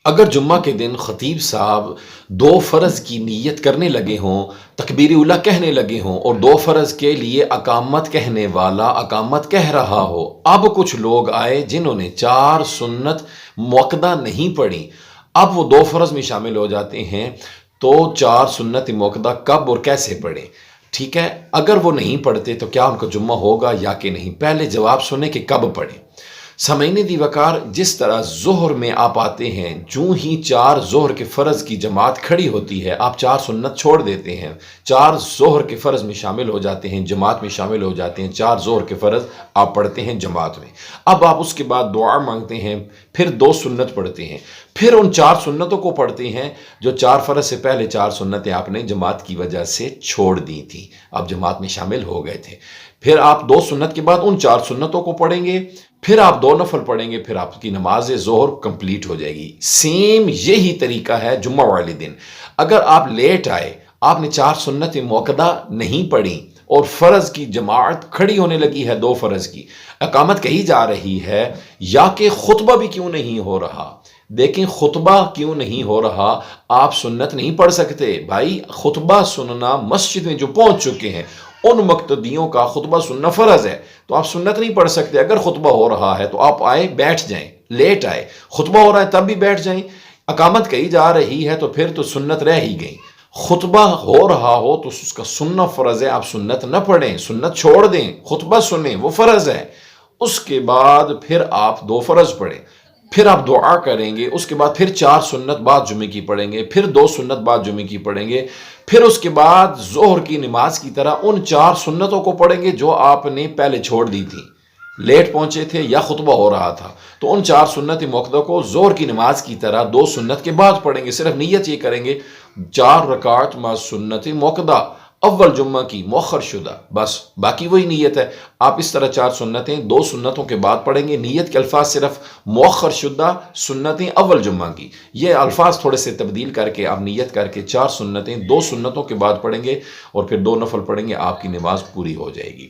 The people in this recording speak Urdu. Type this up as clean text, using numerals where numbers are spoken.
اگر جمعہ کے دن خطیب صاحب دو فرض کی نیت کرنے لگے ہوں، تکبیر اولیٰ کہنے لگے ہوں اور دو فرض کے لیے اقامت کہنے والا اقامت کہہ رہا ہو، اب کچھ لوگ آئے جنہوں نے چار سنت موقدہ نہیں پڑھی، اب وہ دو فرض میں شامل ہو جاتے ہیں، تو چار سنت موقدہ کب اور کیسے پڑھیں؟ ٹھیک ہے، اگر وہ نہیں پڑھتے تو کیا ان کا جمعہ ہوگا یا کہ نہیں؟ پہلے جواب سنیں کہ کب پڑھیں۔ سامعین دی وقار، جس طرح ظہر میں آپ آتے ہیں، جو ہی چار ظہر کے فرض کی جماعت کھڑی ہوتی ہے، آپ چار سنت چھوڑ دیتے ہیں، چار ظہر کے فرض میں شامل ہو جاتے ہیں، جماعت میں شامل ہو جاتے ہیں، چار ظہر کے فرض آپ پڑھتے ہیں جماعت میں۔ اب آپ اس کے بعد دعا مانگتے ہیں، پھر دو سنت پڑھتے ہیں، پھر ان چار سنتوں کو پڑھتے ہیں جو چار فرض سے پہلے چار سنتیں آپ نے جماعت کی وجہ سے چھوڑ دی تھی، آپ جماعت میں شامل ہو گئے تھے۔ پھر آپ دو سنت کے بعد ان چار سنتوں کو پڑھیں گے، پھر آپ دو نفل پڑھیں گے، پھر آپ کی نماز ظہر کمپلیٹ ہو جائے گی۔ سیم یہی طریقہ ہے جمعہ والے دن۔ اگر آپ لیٹ آئے، آپ نے چار سنت موقدہ نہیں پڑھی اور فرض کی جماعت کھڑی ہونے لگی ہے، دو فرض کی اقامت کہی جا رہی ہے، یا کہ خطبہ بھی کیوں نہیں ہو رہا، دیکھیں خطبہ کیوں نہیں ہو رہا، آپ سنت نہیں پڑھ سکتے بھائی۔ خطبہ سننا مسجد میں جو پہنچ چکے ہیں ان مقتدیوں کا خطبہ سننا فرض ہے، تو آپ سنت نہیں پڑھ سکتے۔ اگر خطبہ ہو رہا ہے تو آپ آئے بیٹھ جائیں، لیٹ آئے، خطبہ ہو رہا ہے تب بھی بیٹھ جائیں، اقامت کہی جا رہی ہے تو پھر تو سنت رہ ہی گئی۔ خطبہ ہو رہا ہو تو اس کا سننا فرض ہے، آپ سنت نہ پڑھیں، سنت چھوڑ دیں، خطبہ سنیں، وہ فرض ہے۔ اس کے بعد پھر آپ دو فرض پڑھیں، پھر آپ دعا کریں گے، اس کے بعد پھر چار سنت بعد جمعے کی پڑھیں گے، پھر دو سنت بعد جمعے کی پڑھیں گے، پھر اس کے بعد ظہر کی نماز کی طرح ان چار سنتوں کو پڑھیں گے جو آپ نے پہلے چھوڑ دی تھی، لیٹ پہنچے تھے یا خطبہ ہو رہا تھا، تو ان چار سنت موقدہ کو ظہر کی نماز کی طرح دو سنت کے بعد پڑھیں گے۔ صرف نیت یہ کریں گے، چار رکعت ما سنت موقدہ اول جمعہ کی مؤخر شدہ، بس باقی وہی نیت ہے۔ آپ اس طرح چار سنتیں دو سنتوں کے بعد پڑھیں گے، نیت کے الفاظ صرف مؤخر شدہ سنتیں اول جمعہ کی، یہ الفاظ تھوڑے سے تبدیل کر کے آپ نیت کر کے چار سنتیں دو سنتوں کے بعد پڑھیں گے اور پھر دو نفل پڑھیں گے، آپ کی نماز پوری ہو جائے گی۔